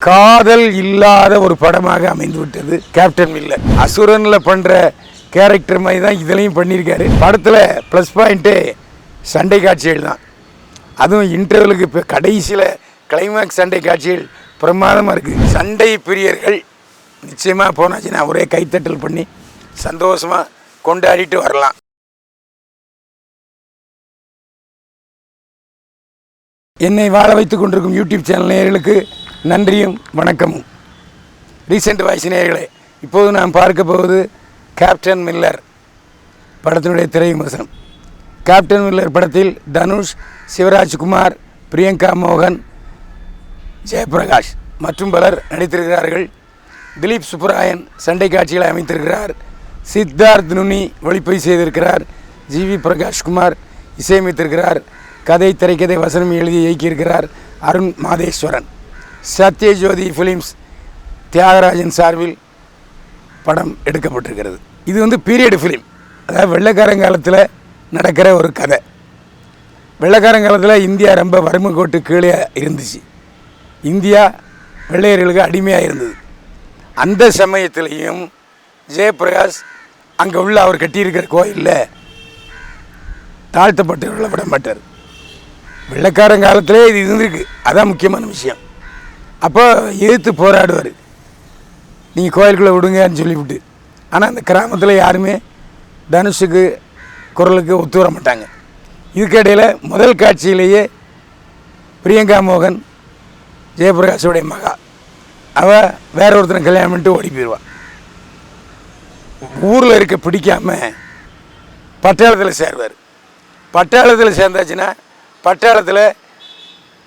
காதல் இல்லாத ஒரு படமாக அமைந்து விட்டது கேப்டன் மில்லர். அசுரனில் பண்ணுற கேரக்டர் மாதிரி தான் இதுலையும் பண்ணியிருக்காரு. படத்தில் ப்ளஸ் பாயிண்ட்டே சண்டை காட்சிகள் தான். அதுவும் இன்டர்வலுக்கு இப்போ கடைசியில் கிளைமேக்ஸ் சண்டை காட்சிகள் பிரமாதமாக இருக்குது. சண்டை பிரியர்கள் நிச்சயமாக போனாச்சுன்னா ஒரே கைத்தட்டல் பண்ணி சந்தோஷமாக கொண்டாடிட்டு வரலாம். என்னை வாழ வைத்து கொண்டிருக்கும் யூடியூப் சேனல் நேயர்களுக்கு நன்றியும் வணக்கமும். ரீசெண்ட் வாய்ஸ் நேயர்களே, இப்போது நாம் பார்க்க போவது கேப்டன் மில்லர் படத்தினுடைய திரை விமர்சனம். கேப்டன் மில்லர் படத்தில் தனுஷ், சிவராஜ்குமார், பிரியங்கா மோகன், ஜெயபிரகாஷ் மற்றும் பலர் நடித்திருக்கிறார்கள். திலீப் சுப்ராயன் சண்டை காட்சிகளை அமைத்திருக்கிறார். சித்தார்த் நுனி ஒளிப்பதிவு செய்திருக்கிறார். ஜிவி பிரகாஷ்குமார் இசையமைத்திருக்கிறார். கதை, திரைக்கதை, வசனம் எழுதி இயக்கியிருக்கிறார் அருண் மாதேஸ்வரன். சத்யஜோதி ஃபிலிம்ஸ் தியாகராஜன் சார்பில் படம் எடுக்கப்பட்டிருக்கிறது. இது பீரியடு ஃபிலிம், அதாவது வெள்ளைக்காரங்காலத்தில் நடக்கிற ஒரு கதை. வெள்ளைக்காரங்காலத்தில் இந்தியா ரொம்ப வறுமை கோட்டு கீழே இருந்துச்சு. இந்தியா வெள்ளையர்களுக்கு அடிமையாக இருந்தது. அந்த சமயத்திலையும் ஜெயபிரகாஷ் அங்கே உள்ள அவர் கட்டியிருக்கிற கோயிலில் தாழ்த்தப்பட்டவர்களை விட மாட்டார். வெள்ளைக்காரங்காலத்திலே இது இருந்திருக்கு, அதான் முக்கியமான விஷயம். அப்போ எதிர்த்து போராடுவார், நீங்கள் கோயிலுக்குள்ளே விடுங்கன்னு சொல்லிவிட்டு. ஆனால் அந்த கிராமத்தில் யாருமே தனுஷுக்கு குரலுக்கு ஒத்து வர மாட்டாங்க. இதுக்கிடையில் முதல் காட்சியிலேயே பிரியங்கா மோகன் ஜெயபிரகாஷோடைய மகா, அவள் வேற ஒருத்தனை கல்யாணம் பண்ணிட்டு ஓடி போயிடுவாள். ஊரில் இருக்க பிடிக்காமல் பட்டாளத்தில் சேருவார். பட்டாளத்தில் சேர்ந்தாச்சுன்னா பட்டாளத்தில்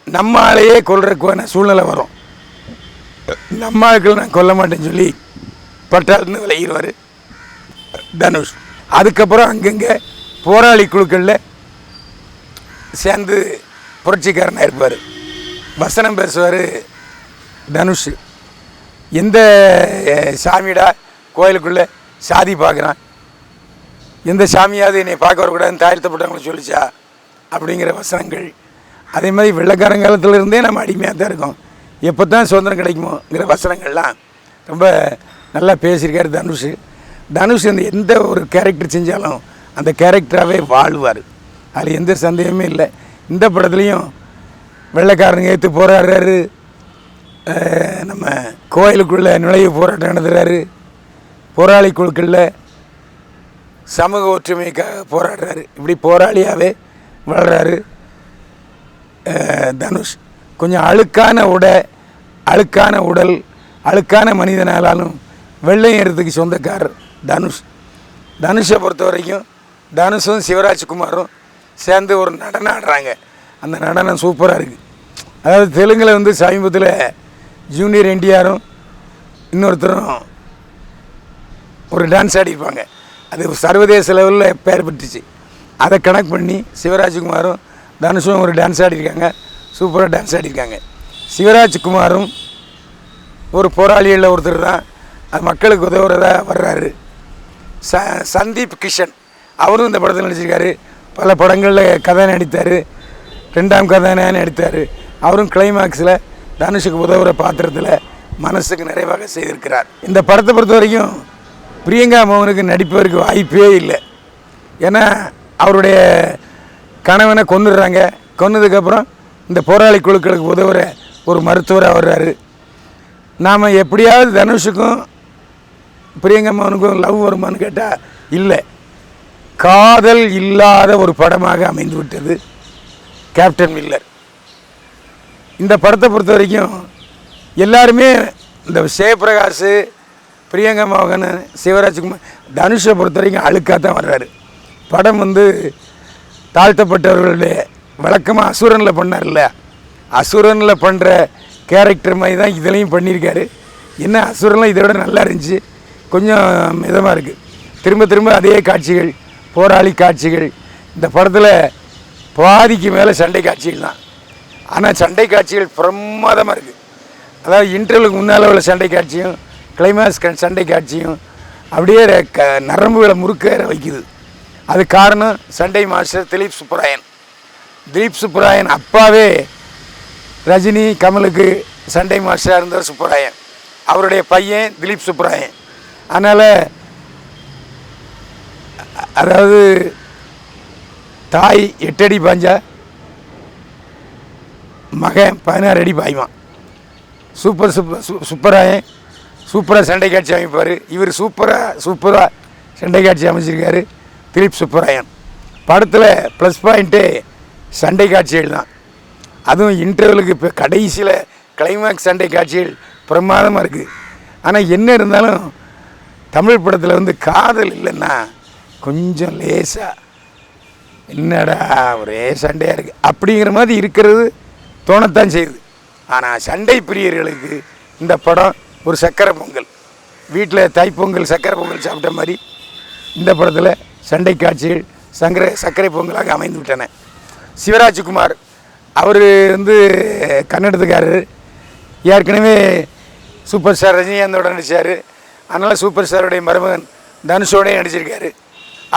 நம்ம ஆளையே கொல்றதுக்கான சூழ்நிலை வரும். நம்ம ஆட்கள் நான் கொல்ல மாட்டேன்னு சொல்லி பட்டாளத்துலேருந்து விலகிடுவார் தனுஷ். அதுக்கப்புறம் அங்கங்கே போராளி குழுக்களில் சேர்ந்து புரட்சிக்காரனாக இருப்பார். வசனம் பேசுவார் தனுஷ். எந்த சாமிடா கோயிலுக்குள்ளே சாதி பார்க்குறான், எந்த சாமியாவது என்னை பார்க்க வரக்கூடாதுன்னு தாழ்த்தப்பட்டவங்களை சொல்லிச்சா அப்படிங்கிற வசனங்கள். அதே மாதிரி வெள்ளைக்காரங்காலத்திலிருந்தே நம்ம அடிமையாக தான் இருக்கோம், எப்போ தான் சுதந்திரம் கிடைக்குமோங்கிற வசனங்கள்லாம் ரொம்ப நல்லா பேசியிருக்காரு தனுஷ். தனுஷ் எந்த ஒரு கேரக்டர் செஞ்சாலும் அந்த கேரக்டராகவே வாழ்வார், அதில் எந்த சந்தேகமே இல்லை. இந்த படத்துலேயும் வெள்ளைக்காரங்க ஏற்று போராடுறாரு, நம்ம கோயிலுக்குள்ளே நுழைவு போராட்டம் நடத்துகிறாரு, போராளி குழுக்களில் சமூக ஒற்றுமைக்காக போராடுறாரு. இப்படி போராளியாகவே வளர்கிறாரு தனுஷ். கொஞ்சம் அழுக்கான உடை, அழுக்கான உடல், அழுக்கான மனிதனாலும் வெள்ளையறதுக்கு சொந்தக்காரர் தனுஷ். தனுஷை பொறுத்த வரைக்கும் தனுஷும் சிவராஜ்குமாரும் சேர்ந்து ஒரு நடனம் ஆடுறாங்க. அந்த நடனம் சூப்பராக இருக்குது. அதாவது தெலுங்கில் சமீபத்தில் ஜூனியர் என்டிஆரும் இன்னொருத்தரும் ஒரு டான்ஸ் ஆடிருப்பாங்க. அது சர்வதேச லெவலில் பெயர் பெற்றுச்சு. அதை கனெக்ட் பண்ணி சிவராஜ்குமாரும் தனுஷும் ஒரு டான்ஸ் ஆடிருக்காங்க, சூப்பராக டான்ஸ் ஆடிருக்காங்க. சிவராஜ்குமாரும் ஒரு போராளிகளில் ஒருத்தர் தான், அது மக்களுக்கு உதவுறதாக வர்றாரு. சந்தீப் கிஷன் அவரும் இந்த படத்தில் நடிச்சிருக்காரு. பல படங்களில் கதை நடித்தார், 2ஆம் கதாநாயகன் நடித்தார். அவரும் கிளைமேக்ஸில் தனுஷுக்கு உதவுற பாத்திரத்தில் மனசுக்கு நிறைவாக செய்திருக்கிறார். இந்த படத்தை பொறுத்த வரைக்கும் பிரியங்கா மோகனுக்கு நடிப்பதற்கு வாய்ப்பே இல்லை. ஏன்னா அவருடைய கணவனை கொன்னுடுறாங்க. கொன்னதுக்கப்புறம் இந்த போராளி குழுக்களுக்கு உதவுற ஒரு மருத்துவராக வர்றாரு. நாம் எப்படியாவது தனுஷுக்கும் பிரியங்கா மோகனுக்கும் லவ் வருமானு கேட்டால் இல்லை. காதல் இல்லாத ஒரு படமாக அமைந்து விட்டது கேப்டன் மில்லர். இந்த படத்தை பொறுத்த வரைக்கும் எல்லாருமே இந்த ஜெயபிரகாஷ், பிரியங்கா மோகன், சிவராஜ்குமார், தனுஷை பொறுத்த வரைக்கும் அழுக்காக தான் வர்றாரு. படம் தாழ்த்தப்பட்டவர்களுடைய வழக்கமாக அசுரனில் பண்ணார்ல, அசுரனில் பண்ணுற கேரக்டர் மாதிரி தான் இதுலையும் பண்ணியிருக்காரு. என்ன அசுரன்லாம் இதை விட நல்லா இருந்துச்சு, கொஞ்சம் மிதமாக இருக்குது. திரும்ப திரும்ப அதே காட்சிகள், போராளி காட்சிகள். இந்த படத்தில் பாதிக்கு மேலே சண்டை காட்சிகள் தான். ஆனால் சண்டை காட்சிகள் பிரமாதமாக இருக்குது. அதாவது இன்டர்வலுக்கு முன்னால் உள்ள சண்டை காட்சியும் கிளைமேக்ஸ் சண்டை காட்சியும் அப்படியே நரம்புகளை முறுக்க வைக்குது. அது காரணம் சண்டை மாஸ்டர் திலீப் சுப்ராயன். திலீப் சுப்ராயன் அப்பாவே ரஜினி கமலுக்கு சண்டை மாஸ்டராக இருந்தவர் சுப்பராயன், அவருடைய பையன் திலீப் சுப்பராயன். அதனால் அதாவது தாய் 8 அடி பாஞ்சா மகன் 16 அடி பாய்வான். சுப்பராயன் சூப்பராக சண்டை காட்சி அமைப்பார். இவர் சூப்பராக சண்டை காட்சி அமைச்சிருக்காரு திலீப் சுப்பராயன். படத்தில் ப்ளஸ் பாயிண்ட்டு சண்டை காட்சிகள் தான். அதுவும் இன்டர்வலுக்கு இப்போ கடைசியில் கிளைமேக்ஸ் சண்டை காட்சிகள் பிரமாதமாக இருக்குது. ஆனால் என்ன இருந்தாலும் தமிழ் படத்தில் வந்து காதல் இல்லைன்னா கொஞ்சம் லேசாக என்னடா ஒரே சண்டையாக இருக்குது அப்படிங்கிற மாதிரி இருக்கிறது தோணத்தான் செய்யுது. ஆனால் சண்டை பிரியர்களுக்கு இந்த படம் ஒரு சக்கரை பொங்கல், வீட்டில் தைப்பொங்கல் சக்கரை பொங்கல் சாப்பிட்ட மாதிரி இந்த படத்தில் சண்டை காட்சிகள் சர்க்கரை பொங்கலாக அமைந்து விட்டன. சிவராஜ்குமார் அவர் வந்து கன்னடத்துக்காரர், ஏற்கனவே சூப்பர் ஸ்டார் ரஜினிகாந்தோட நடித்தார். அதனால் சூப்பர் ஸ்டாருடைய மருமகன் தனுஷோடையும் நடிச்சிருக்காரு.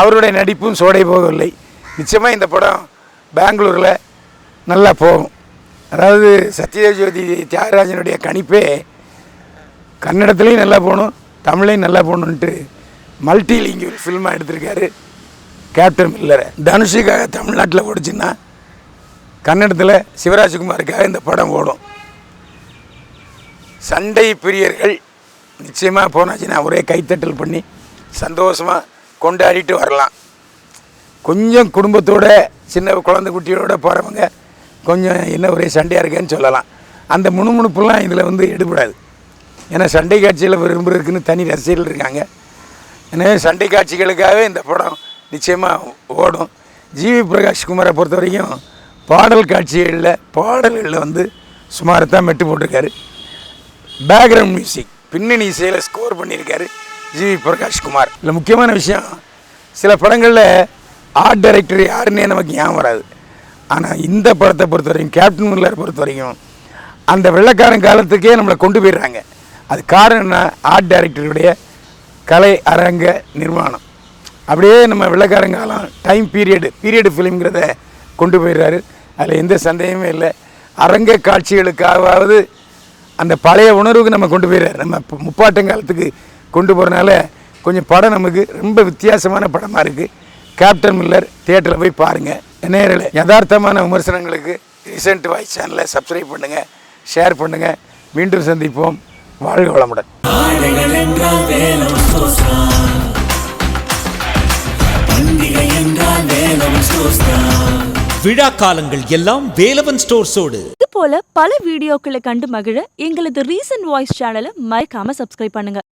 அவருடைய நடிப்பும் சோடை போகவில்லை. நிச்சயமாக இந்த படம் பெங்களூரில் நல்லா போகும். அதாவது சத்யதேவ் ஜோதி தியாகராஜனுடைய கணிப்பே கன்னடத்துலேயும் நல்லா போகணும், தமிழையும் நல்லா போகணுன்ட்டு மல்டி லிங்குவல் ஃபில்மாக எடுத்திருக்காரு கேப்டன் மில்லரை. தனுஷுக்காக தமிழ்நாட்டில் ஓடிச்சுன்னா கன்னடத்தில் சிவராஜ்குமாருக்காக இந்த படம் ஓடும். சண்டை பிரியர்கள் நிச்சயமாக போனாச்சுன்னா ஒரே கைத்தட்டல் பண்ணி சந்தோஷமாக கொண்டாடிட்டு வரலாம். கொஞ்சம் குடும்பத்தோட சின்ன குழந்தை குட்டியோட போகிறவங்க கொஞ்சம் என்ன ஒரே சண்டையாக இருக்கேன்னு சொல்லலாம். அந்த முணுமுணுப்புலாம் இதில் வந்து எடுபடாது. ஏன்னா சண்டை காட்சியில் விரும்புறதுக்குன்னு தனி ரசிகர்கள் இருக்காங்க. எனவே சண்டை காட்சிகளுக்காகவே இந்த படம் நிச்சயமாக ஓடும். ஜிவி பிரகாஷ் குமாரை பொறுத்த வரைக்கும் பாடல்களில் வந்து சுமார் தான் மெட்டு போட்டிருக்காரு. பேக்ரவுண்ட் மியூசிக் பின்னணி இசையில் ஸ்கோர் பண்ணியிருக்காரு ஜிவி பிரகாஷ் குமார். இதில் முக்கியமான விஷயம், சில படங்களில் ஆர்ட் டைரக்டர் யாருன்னே நமக்கு ஞாபகம் வராது. ஆனால் இந்த படத்தை பொறுத்த வரைக்கும் கேப்டன் மில்லர் பொறுத்த வரைக்கும் அந்த வெள்ளைக்காரன் காலத்துக்கே நம்மளை கொண்டு போயிடுறாங்க. அது காரணம் என்ன? ஆர்ட் டைரக்டருடைய கலை அரங்க நிர்மாணம். அப்படியே நம்ம வெள்ளைக்காரங்காலம் டைம் பீரியடு ஃபிலிம்ங்கிறத கொண்டு போயிடுறாரு. அதில் எந்த சந்தேகமே இல்லை. அரங்க காட்சிகளுக்காவது அந்த பழைய உணர்வுக்கு நம்ம கொண்டு போயிடுறாரு. நம்ம முப்பாட்டங்காலத்துக்கு கொண்டு போகிறனால கொஞ்சம் படம் நமக்கு ரொம்ப வித்தியாசமான படமாக இருக்குது. கேப்டன் மில்லர் தியேட்டரில் போய் பாருங்கள். நேரில் யதார்த்தமான விமர்சனங்களுக்கு ரீசெண்ட் வாய்ஸ் சேனலை சப்ஸ்கிரைப் பண்ணுங்கள், ஷேர் பண்ணுங்கள். மீண்டும் சந்திப்போம். வாழ்க வளமுடன். விழா காலங்கள் எல்லாம் வேலவன் ஸ்டோர்ஸோடு. இது போல பல வீடியோக்களை கண்டு மகிழ எங்களது ரீசன்ட் வாய்ஸ் சேனலை மறக்காம சப்ஸ்கிரைப் பண்ணுங்க.